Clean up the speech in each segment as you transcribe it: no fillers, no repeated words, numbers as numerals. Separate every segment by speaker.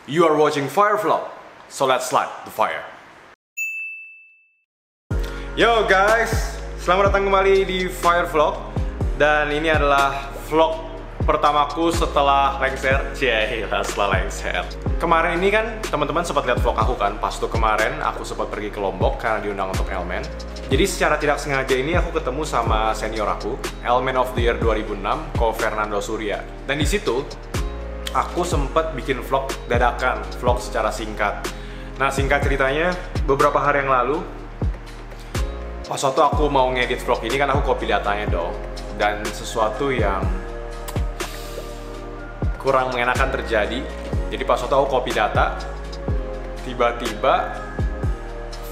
Speaker 1: You are watching Fire Vlog, so let's light the fire. Yo guys, selamat datang kembali di Fire Vlog. Dan ini adalah vlog pertamaku setelah lengser. Setelah lengser. Kemarin ini kan teman-teman sempat lihat vlog aku kan. Pas tuh kemarin aku sempat pergi ke Lombok karena diundang untuk Elemen. Jadi secara tidak sengaja ini aku ketemu sama senior aku, Elemen of the Year 2006, Ko Fernando Surya. Dan di situ aku sempat bikin vlog dadakan, vlog secara singkat. Nah, singkat ceritanya, beberapa hari yang lalu, pas waktu aku mau ngedit vlog ini kan aku copy datanya dong. Dan sesuatu yang kurang mengenakan terjadi. Jadi pas waktu aku copy data, tiba-tiba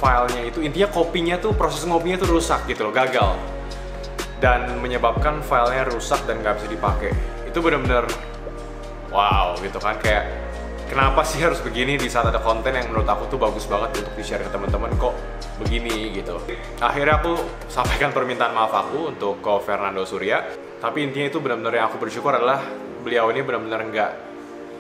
Speaker 1: filenya itu, intinya kopinya tuh, proses ngopinya tuh rusak gitu loh, gagal. Dan menyebabkan filenya rusak dan nggak bisa dipakai. Itu bener-bener wow gitu kan, kayak kenapa sih harus begini di saat ada konten yang menurut aku tuh bagus banget untuk di-share ke teman-teman, kok begini gitu. Akhirnya aku sampaikan permintaan maaf aku untuk Ko Fernando Surya. Tapi intinya itu benar-benar yang aku bersyukur adalah beliau ini benar-benar nggak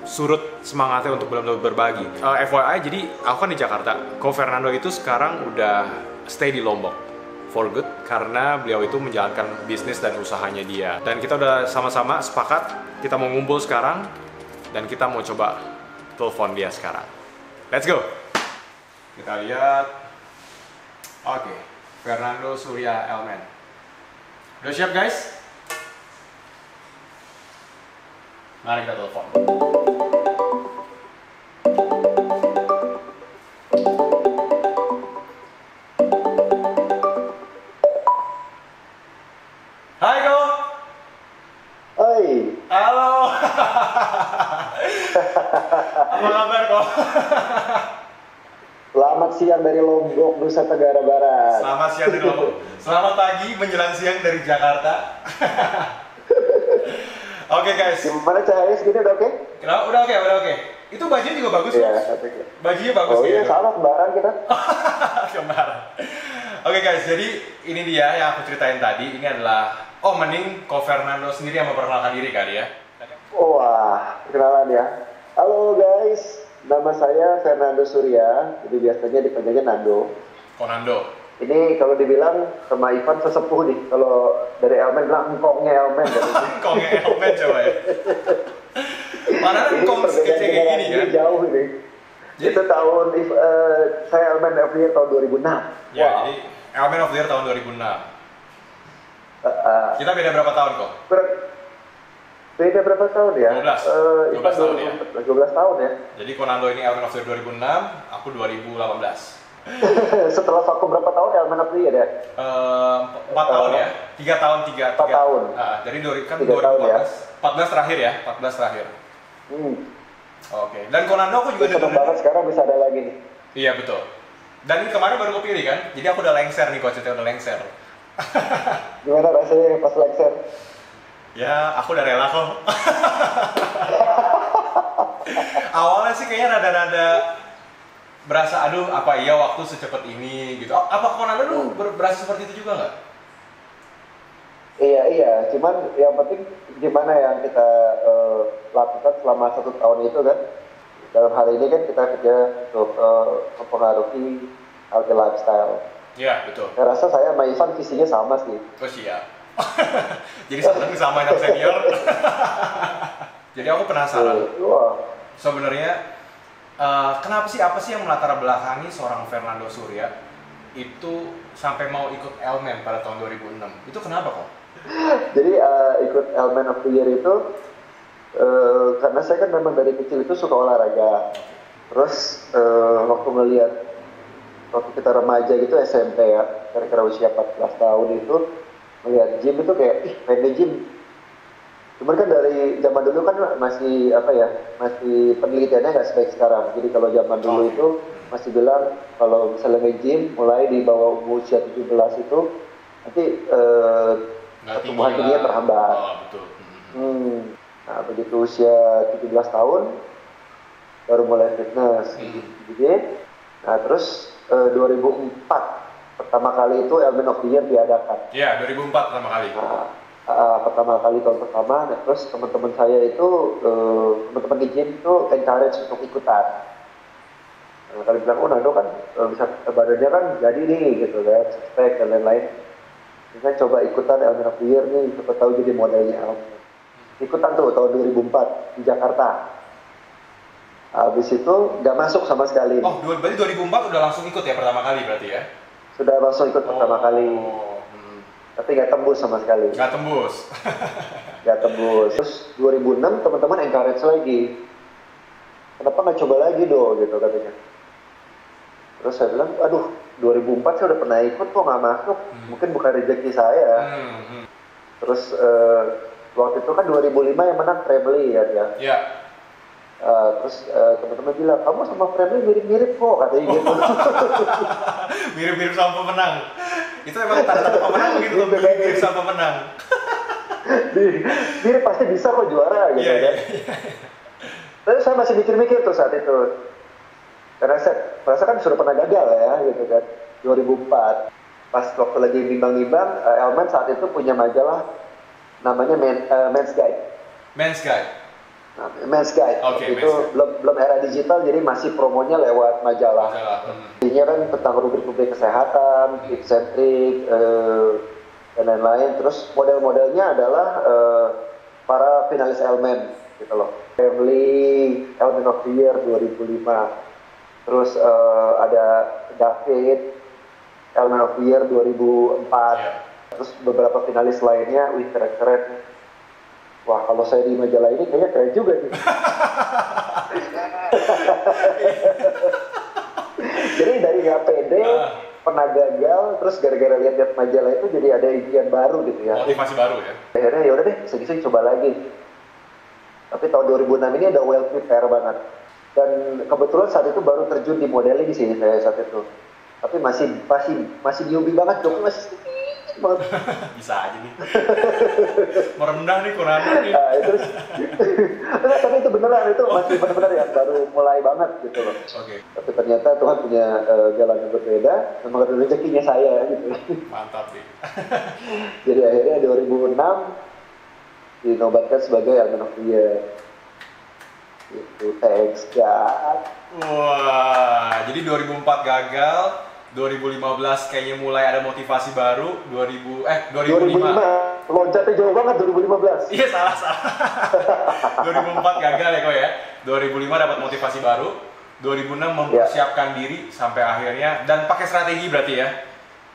Speaker 1: surut semangatnya untuk benar-benar berbagi. FYI, jadi aku kan di Jakarta. Ko Fernando itu sekarang udah stay di Lombok for good karena beliau itu menjalankan bisnis dan usahanya dia. Dan kita udah sama-sama sepakat kita mau ngumpul sekarang dan kita mau coba telepon dia sekarang. Let's go. Kita lihat. Oke, Fernando Surya Elemen. Udah siap guys? Mari kita telepon. Hai Ko.
Speaker 2: Hai.
Speaker 1: Halo. Apa kabar Ko?
Speaker 2: Selamat siang dari Lombok, Nusa Tenggara Barat.
Speaker 1: Selamat siang dari Lombok. Selamat pagi menjelang siang dari Jakarta. Oke guys.
Speaker 2: Gimana cahaya segini udah oke?
Speaker 1: Udah oke. Itu bajunya juga bagus
Speaker 2: Iya,
Speaker 1: Mas.
Speaker 2: oke.
Speaker 1: Bajunya bagus.
Speaker 2: Oh iya, sama kembaran kita.
Speaker 1: Kembaran. Oke guys, jadi ini dia yang aku ceritain tadi. Ini adalah, mending Ko Fernando sendiri yang memperkenalkan diri kali ya.
Speaker 2: Wah, perkenalan ya. Halo guys, nama saya Fernando Surya. Jadi biasanya dipanggilnya Nando.
Speaker 1: Konando.
Speaker 2: Ini kalau dibilang sama Ivan sesepuh nih. Kalau dari Elemen bilang engkongnya Elemen.
Speaker 1: Engkongnya Elemen coba ya. Padahal engkong kece kayak gini kan.
Speaker 2: Jauh ini.
Speaker 1: Jadi,
Speaker 2: itu tahun saya Elemen of the Year tahun 2006.
Speaker 1: Ya,
Speaker 2: Wow.
Speaker 1: jadi Elemen of the Year tahun 2006. Kita beda berapa tahun kok?
Speaker 2: Beda berapa tahun ya?
Speaker 1: 12 tahun ya?
Speaker 2: 12 tahun ya?
Speaker 1: Jadi Konando ini Elemen of the Year 2006, aku 2018.
Speaker 2: Setelah vakum berapa tahun Elemen of the Year ya?
Speaker 1: 4 tahun ya? 3 tahun.
Speaker 2: 4 tahun.
Speaker 1: Jadi kan
Speaker 2: 3 tahun
Speaker 1: 2014,
Speaker 2: ya?
Speaker 1: 14 terakhir ya? 14 terakhir. Oke. Dan Konando aku juga
Speaker 2: senang banget sekarang bisa ada lagi nih.
Speaker 1: Iya betul. Dan kemarin baru kepilih kan? Jadi aku udah lengser nih, coachnya udah lengser.
Speaker 2: Gimana rasanya pas lengser?
Speaker 1: Ya, aku udah rela kok. Awalnya sih kayaknya rada-rada berasa, aduh apa iya waktu secepat ini gitu. Apa Konando lu berasa seperti itu juga nggak?
Speaker 2: Iya, cuman yang penting gimana yang kita lakukan selama 1 tahun itu kan. Dalam hal ini kan kita kerja untuk mempengaruhi healthy lifestyle.
Speaker 1: Iya, betul.
Speaker 2: Saya rasa saya sama Ivan visinya sama sih.
Speaker 1: Oh siap. Jadi seneng sama anak senior. Jadi aku penasaran. Sebenarnya kenapa sih, apa sih yang melatar belakangi seorang Fernando Surya itu sampai mau ikut Elemen pada tahun 2006? Itu kenapa kok?
Speaker 2: Jadi ikut Elemen of the Year itu karena saya kan memang dari kecil itu suka olahraga. Terus waktu ngelihat waktu kita remaja gitu SMP ya, kira-kira usia 14 tahun itu melihat gym itu kayak pengen gym. Cuman kan dari zaman dulu kan masih masih penelitiannya nggak sebaik sekarang. Jadi kalau zaman dulu itu masih bilang kalau misalnya nge-gym mulai di bawah umur usia 17 itu nanti pertumbuhan tubuhnya terhambat.
Speaker 1: Betul.
Speaker 2: Nah begitu usia 17 tahun baru mulai fitness gitu. Nah terus 2004 pertama kali itu Elemen of the Year diadakan.
Speaker 1: Iya, 2004 pertama kali.
Speaker 2: Nah, pertama kali tahun pertama, nah, terus teman-teman saya itu teman-teman di gym itu encourage untuk ikutan. Nah, kali bilang, oh Nando kan bisa badannya kan jadi nih gitu kan, six pack dan lain-lain. Kita coba ikutan Element of the Year nih, siapa tahu jadi modelnya Elmen. Ikutan tuh tahun 2004 di Jakarta. Habis itu nggak masuk sama sekali.
Speaker 1: Oh, berarti 2004 udah langsung ikut ya pertama kali berarti ya?
Speaker 2: Sudah langsung ikut pertama kali. Tapi nggak tembus sama sekali.
Speaker 1: Nggak tembus.
Speaker 2: Nggak tembus. Terus 2006 teman-teman encourage lagi. Kenapa nggak coba lagi do gitu katanya. Terus saya bilang, aduh 2004 saya udah pernah ikut kok nggak masuk. Mungkin bukan rezeki saya. Terus waktu itu kan 2005 yang menang Tremblay ya dia.
Speaker 1: Iya.
Speaker 2: Terus teman-teman bilang, kamu sama Tremblay mirip-mirip kok katanya gitu.
Speaker 1: Mirip-mirip sama pemenang. Itu emang tanda-tanda pemenang begitu tuh, mirip sama pemenang.
Speaker 2: Mirip pasti bisa kok juara gitu kan. Terus saya masih mikir-mikir tuh saat itu. Karena saya merasa kan sudah pernah gagal ya gitu kan. 2004. Pas waktu lagi bimbang-bimbang, Elmen saat itu punya majalah namanya Men's Guide.
Speaker 1: Men's Guide.
Speaker 2: Nah, Men's Guide.
Speaker 1: Okay,
Speaker 2: itu belum era digital, jadi masih promonya lewat majalah. Ini kan tentang rubrik-rubrik kesehatan, tips and trick, dan lain-lain. Terus model-modelnya adalah para finalis Elmen gitu loh. Family Element of the Year 2005. Terus ada David Element of the Year 2004. Terus beberapa finalis lainnya, wih keren-keren. Wah, kalau saya di majalah ini kayaknya keren juga nih. Jadi dari nggak pede, pernah gagal, terus gara-gara lihat-lihat majalah itu jadi ada impian baru gitu ya.
Speaker 1: Motivasi baru ya?
Speaker 2: Akhirnya yaudah deh, segi-segi coba lagi. Tapi tahun 2006 ini ada well prepare banget. Dan kebetulan saat itu baru terjun di modeling sih saya saat itu. Tapi masih newbie banget, dong masih sedikit banget.
Speaker 1: Bisa aja nih. Merendah nih Konano nih.
Speaker 2: Tapi itu beneran, itu masih benar-benar yang baru mulai banget gitu loh.
Speaker 1: Oke.
Speaker 2: Tapi ternyata Tuhan punya jalan yang berbeda, memang ada rezekinya saya gitu.
Speaker 1: Mantap nih.
Speaker 2: Jadi akhirnya 2006 dinobatkan sebagai Element of the Year. Itu thanks God.
Speaker 1: Wah, jadi 2004 gagal, 2015 kayaknya mulai ada motivasi baru, 2005.
Speaker 2: Loncatnya jauh banget 2015.
Speaker 1: Iya salah. 2004 gagal ya kok ya. 2005 dapat motivasi baru, 2006 mempersiapkan diri sampai akhirnya dan pakai strategi berarti ya.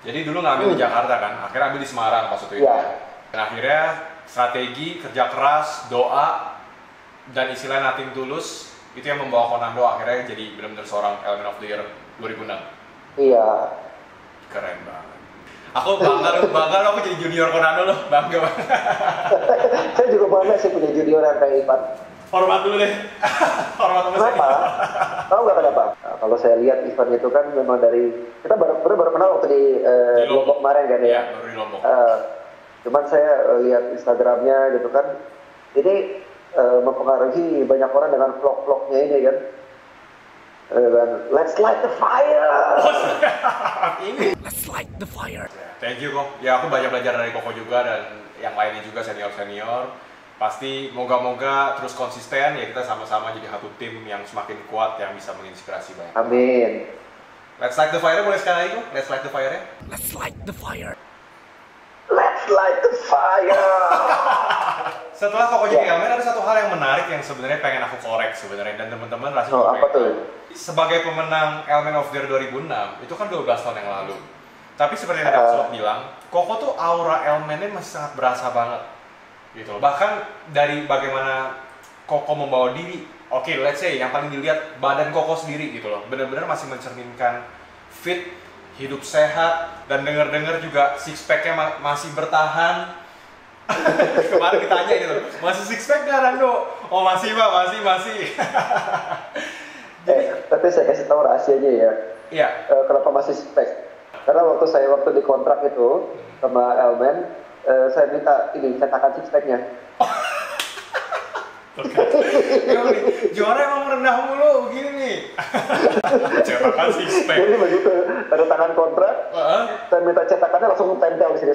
Speaker 1: Jadi dulu ngambil di Jakarta kan, akhirnya ambil di Semarang pas itu ya. Dan akhirnya strategi, kerja keras, doa dan istilah nothing tulus itu yang membawa Konando akhirnya jadi benar-benar seorang Element of the Year 2006.
Speaker 2: Iya.
Speaker 1: Keren banget. Aku bangga aku jadi junior Konando loh, bangga banget.
Speaker 2: Saya juga bangga sih punya junior yang kayak Ivan.
Speaker 1: Hormat dulu deh. Hormat sama saya.
Speaker 2: Kenapa? Tahu nggak kenapa? Nah, kalau saya lihat Ivan itu kan memang dari kita baru kenal waktu di Lombok kemarin kan ya.
Speaker 1: Iya, baru di Lombok.
Speaker 2: Cuman saya lihat Instagramnya gitu kan. Ini mempengaruhi banyak orang dengan vlog-vlognya ini kan. Dan let's light the fire.
Speaker 1: Ini let's light the fire. Thank you kok. Ya aku banyak belajar dari Koko juga dan yang lainnya juga senior-senior. Pasti moga-moga terus konsisten ya kita sama-sama jadi satu tim yang semakin kuat yang bisa menginspirasi banyak.
Speaker 2: Amin.
Speaker 1: Let's light the fire boleh sekali lagi kok? Let's light the fire ya. Let's light the fire.
Speaker 2: Let's light the fire.
Speaker 1: Setelah Koko jadi Elmen ada satu hal yang menarik yang sebenarnya pengen aku korek sebenarnya dan teman-teman pasti juga
Speaker 2: apa tuh?
Speaker 1: Sebagai pemenang Element of the Year 2006 itu kan 12 tahun yang lalu. Tapi seperti yang Koko bilang, Koko tuh aura Elmennya masih sangat berasa banget gitu loh. Bahkan dari bagaimana Koko membawa diri, oke, let's say yang paling dilihat badan Koko sendiri gitu loh, benar-benar masih mencerminkan fit, hidup sehat, dan dengar-dengar juga six pack-nya masih bertahan. Kemarin ditanya gitu, masih six pack nggak Nando? Oh masih Pak, masih.
Speaker 2: Tapi saya kasih tahu rahasianya ya.
Speaker 1: Iya.
Speaker 2: Kenapa masih six pack? Karena waktu di kontrak itu sama Elmen, saya minta ini cetakan six pack-nya.
Speaker 1: Juara emang rendah mulu begini nih. Cetakan six pack.
Speaker 2: Jadi begitu ada tangan kontrak, saya minta cetakannya langsung tempel di sini.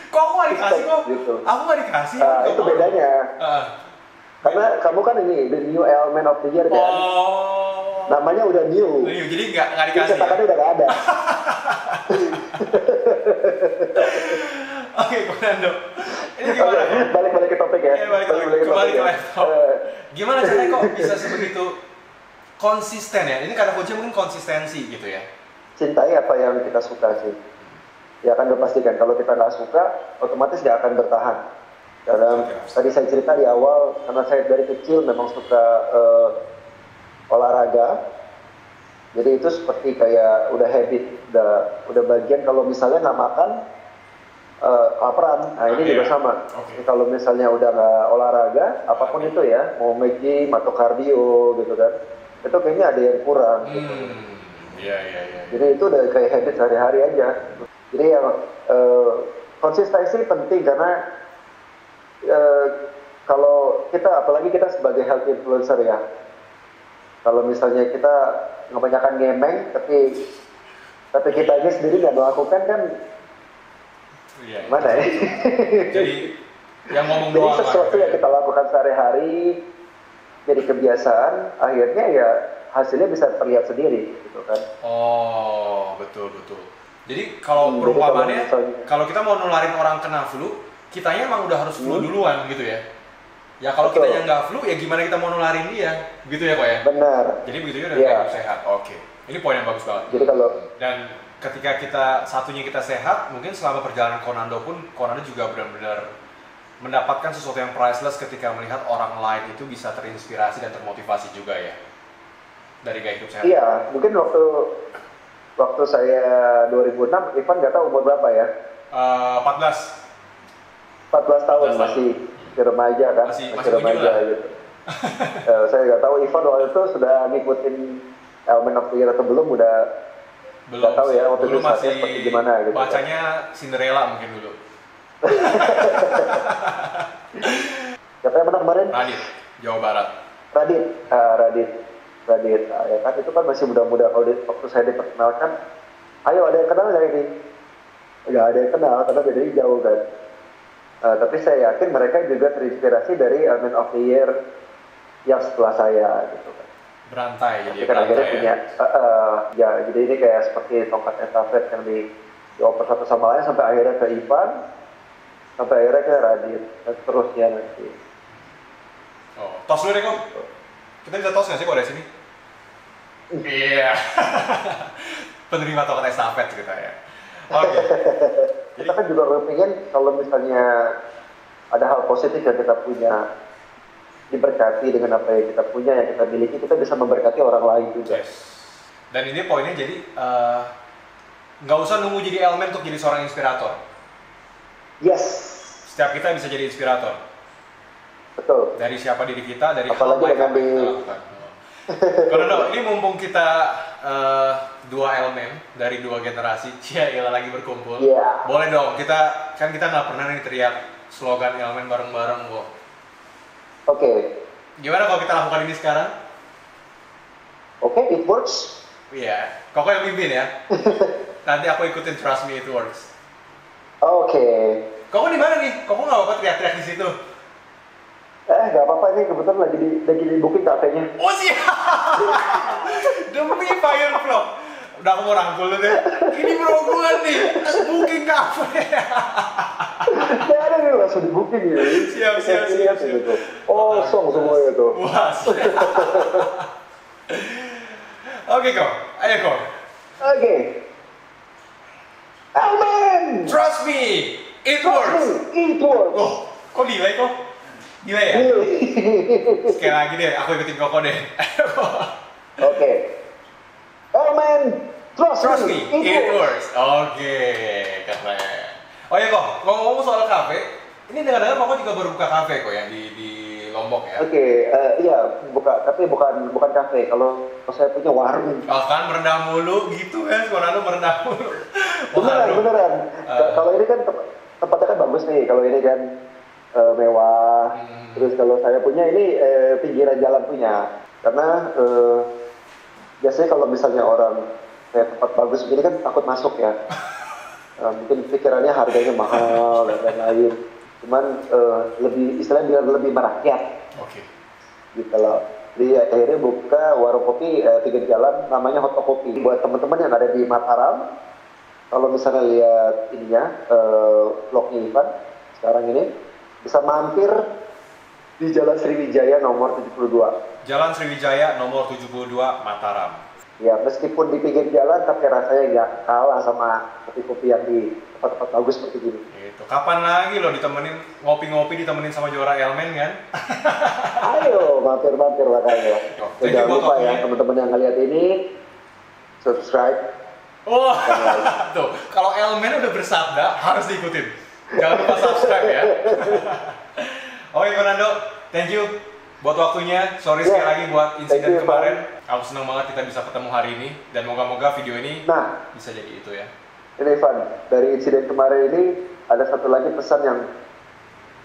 Speaker 1: Kok aku nggak dikasih kok?
Speaker 2: Gitu.
Speaker 1: Aku nggak dikasih.
Speaker 2: Itu bedanya. Karena kamu kan ini the new element of the year kan.
Speaker 1: Oh.
Speaker 2: Namanya udah new.
Speaker 1: Jadi nggak
Speaker 2: Jadi
Speaker 1: dikasih.
Speaker 2: cetakannya udah nggak ada.
Speaker 1: Oke, Konando. Ini gimana?
Speaker 2: Balik ke topik ya.
Speaker 1: Kembali ke laptop. Gimana caranya kok bisa sebegitu konsisten ya? Ini kata kunci mungkin konsistensi gitu ya.
Speaker 2: Cintai apa yang kita suka sih. Ya kan udah pastikan kalau kita nggak suka, otomatis nggak akan bertahan. Karena tadi saya cerita di awal, karena saya dari kecil memang suka olahraga. Jadi itu seperti kayak udah habit, udah bagian kalau misalnya nggak makan, laparan. Nah ini juga sama. Jadi kalau misalnya udah nggak olahraga, apapun itu ya, mau nge-gym atau cardio gitu kan, itu kayaknya ada yang kurang. Gitu.
Speaker 1: Iya.
Speaker 2: Jadi itu udah kayak habit sehari-hari aja. Jadi yang konsistensi penting karena kalau kita, apalagi kita sebagai health influencer ya, kalau misalnya kita kebanyakan ngemeng, tapi kita aja sendiri nggak melakukan kan, gimana ya?
Speaker 1: Jadi yang ngomong
Speaker 2: jadi
Speaker 1: doang.
Speaker 2: sesuatu yang kita lakukan sehari-hari jadi kebiasaan, akhirnya ya hasilnya bisa terlihat sendiri, gitu kan?
Speaker 1: Oh, betul. Jadi kalau perumpamannya, kalau kita mau nularin orang kena flu, kitanya emang udah harus flu duluan gitu ya. Ya kalau kita yang nggak flu, ya gimana kita mau nularin dia, gitu ya kok ya?
Speaker 2: Benar.
Speaker 1: Jadi begitu udah hidup sehat. Oke, ini poin yang bagus banget.
Speaker 2: Jadi kalau
Speaker 1: dan ketika kita sehat, mungkin selama perjalanan Konando pun, Konando juga benar-benar mendapatkan sesuatu yang priceless ketika melihat orang lain itu bisa terinspirasi dan termotivasi juga ya dari gaya hidup sehat.
Speaker 2: Iya, mungkin waktu saya 2006, Ivan nggak tahu umur berapa ya?
Speaker 1: 14
Speaker 2: tahun masih remaja kan?
Speaker 1: Masih
Speaker 2: remaja gitu. Saya nggak tahu Ivan waktu itu sudah ngikutin Element of the Year atau belum, nggak tahu ya waktu itu
Speaker 1: masih
Speaker 2: seperti gimana gitu.
Speaker 1: Bacanya Cinderella mungkin dulu.
Speaker 2: Siapa yang menang kemarin?
Speaker 1: Radit, Jawa Barat.
Speaker 2: Radit. Ya kan itu kan masih muda-muda. Kalau waktu saya diperkenalkan, ayo ada yang kenal nggak ini? Nggak ada yang kenal karena bedanya jauh kan. Tapi saya yakin mereka juga terinspirasi dari Element of the Year yang setelah saya gitu kan.
Speaker 1: Berantai jadi
Speaker 2: kan akhirnya punya jadi ini kayak seperti tongkat estafet yang dioper satu sama lain sampai akhirnya ke Ivan, sampai akhirnya ke Radit dan seterusnya nanti.
Speaker 1: Tos dulu deh kok. Kita bisa tos nggak sih kalau dari sini? Iya. Penerima tongkat estafet kita ya. Oke.
Speaker 2: Kita kan juga berpikir kalau misalnya ada hal positif yang kita punya, diberkati dengan apa yang kita punya, yang kita miliki, kita bisa memberkati orang lain juga.
Speaker 1: Yes. Dan ini poinnya jadi nggak usah nunggu jadi elemen untuk jadi seorang inspirator.
Speaker 2: Yes.
Speaker 1: Setiap kita bisa jadi inspirator.
Speaker 2: Betul.
Speaker 1: Dari siapa diri kita, dari
Speaker 2: apalagi
Speaker 1: hal
Speaker 2: dengan
Speaker 1: yang kita lakukan. Karena ini mumpung kita dua elemen dari dua generasi, Iyalah lagi berkumpul.
Speaker 2: Yeah.
Speaker 1: Boleh dong, kita nggak pernah nih teriak slogan elemen bareng-bareng kok.
Speaker 2: Oke.
Speaker 1: Gimana kalau kita lakukan ini sekarang?
Speaker 2: Oke, it works.
Speaker 1: Iya, Koko yang pimpin ya. Nanti aku ikutin, trust me it works.
Speaker 2: Oke.
Speaker 1: Koko di mana nih? Koko nggak apa-apa teriak-teriak di situ.
Speaker 2: Nggak apa-apa nih, kebetulan lagi di booking kafenya.
Speaker 1: Oh siap. Demi Fireflow. Udah aku mau rangkul deh. Ini bro gue nih, booking kafe.
Speaker 2: Ya ada nih langsung di booking ya.
Speaker 1: Siap.
Speaker 2: Gitu. Oh, song semua itu.
Speaker 1: Wah. Oke kok, ayo kok.
Speaker 2: Oke. Amen.
Speaker 1: Trust me, it works.
Speaker 2: It works.
Speaker 1: Oh, kok delay kok? Delay ya? Sekali lagi deh, aku ikutin Koko deh.
Speaker 2: Oke. Amen.
Speaker 1: Trust me, it works. Oke, keren. Oh ya kok, ngomong soal kafe, ini dengar-dengar Koko juga baru buka kafe kok ya di Lombok ya?
Speaker 2: Oke, iya buka, tapi bukan kafe. Kalau saya punya warung.
Speaker 1: Kan merendah mulu gitu ya, Konando merendah mulu.
Speaker 2: Beneran. Kalau ini kan tempatnya kan bagus nih. Kalau ini kan mewah. Terus kalau saya punya ini pinggiran jalan punya. Karena biasanya kalau misalnya orang kayak tempat bagus begini kan takut masuk ya. Mungkin pikirannya harganya mahal dan lain-lain. Cuman lebih istilahnya biar lebih merakyat.
Speaker 1: Oke.
Speaker 2: Gitu loh. Jadi akhirnya buka warung kopi pinggir jalan namanya Hot Kopi. Buat teman-teman yang ada di Mataram, kalau misalnya lihat ininya vlognya Ivan sekarang ini bisa mampir di Jalan Sriwijaya nomor 72.
Speaker 1: Jalan Sriwijaya nomor 72 Mataram.
Speaker 2: Ya, meskipun di pinggir jalan, tapi rasanya nggak kalah sama kopi-kopi yang di tempat-tempat bagus seperti gini.
Speaker 1: Gitu. Kapan lagi lo ditemenin ngopi-ngopi ditemenin sama juara Elmen kan?
Speaker 2: Ayo, mampir-mampir makanya.
Speaker 1: Thank you
Speaker 2: Jangan
Speaker 1: buat
Speaker 2: lupa ya,
Speaker 1: waktunya.
Speaker 2: teman-teman yang ngeliat ini, subscribe.
Speaker 1: Oh, tuh. Kalau Elmen udah bersabda, harus diikutin. Jangan lupa subscribe ya. Oke, Fernando, thank you buat waktunya. Sorry sekali lagi buat insiden
Speaker 2: you,
Speaker 1: kemarin. Aku senang banget kita bisa ketemu hari ini dan moga-moga video ini bisa jadi itu ya.
Speaker 2: Ini Ivan, dari insiden kemarin ini ada satu lagi pesan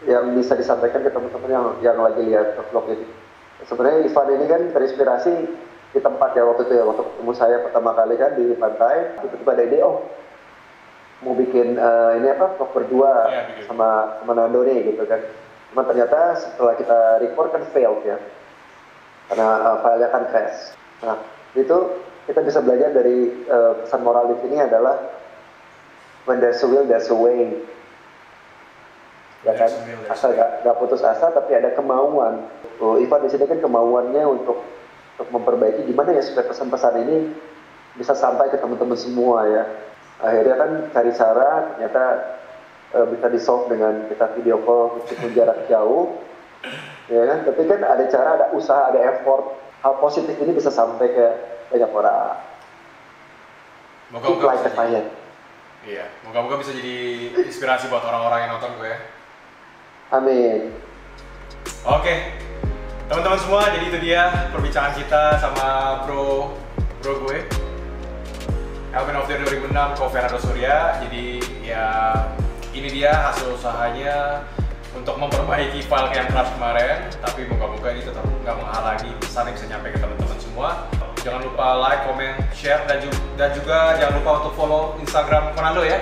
Speaker 2: yang bisa disampaikan ke teman-teman yang lagi lihat vlog ini. Sebenarnya Ivan ini kan terinspirasi di tempat ya waktu itu ya, waktu ketemu saya pertama kali kan di pantai, tiba-tiba ada ide, mau bikin ini apa vlog berdua sama Nando nih gitu kan. Cuma ternyata setelah kita record kan failed ya, karena filenya kan crash. Nah itu kita bisa belajar dari pesan moral di sini adalah when there's a will there's a way, ya kan, asal gak putus asa tapi ada kemauan. Ivan di sini kan kemauannya untuk memperbaiki gimana ya supaya pesan-pesan ini bisa sampai ke teman-teman semua ya. Akhirnya kan cari cara, ternyata bisa di solve dengan kita video call meskipun jarak jauh, ya kan. Tapi kan ada cara, ada usaha, ada effort. Hal positif ini bisa sampai ke banyak orang.
Speaker 1: Moga-moga
Speaker 2: like saya.
Speaker 1: Iya, moga-moga bisa jadi inspirasi buat orang-orang yang nonton gue ya.
Speaker 2: Amin.
Speaker 1: Oke, teman-teman semua, jadi itu dia perbincangan kita sama bro gue, Elmen of the 2006, Ko Fernando Surya. Jadi ya ini dia hasil usahanya untuk memperbaiki file yang crash kemarin. Tapi moga-moga ini tetap nggak menghalangi pesan yang bisa nyampe ke teman-teman semua. Jangan lupa like, comment, share, dan juga jangan lupa untuk follow Instagram Fernando ya,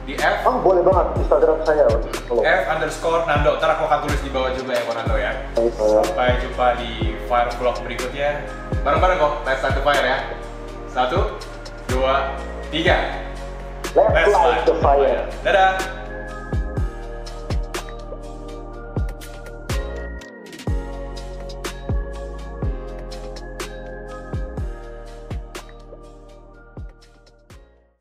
Speaker 1: di F.
Speaker 2: Oh boleh banget, Instagram saya follow.
Speaker 1: F_Nando. Ntar aku akan tulis di bawah juga ya Fernando ya. Sampai jumpa di Fire Vlog berikutnya. Bareng-bareng kok, let's light the fire ya. 1, 2, 3.
Speaker 2: Let's light the fire.
Speaker 1: Dadah.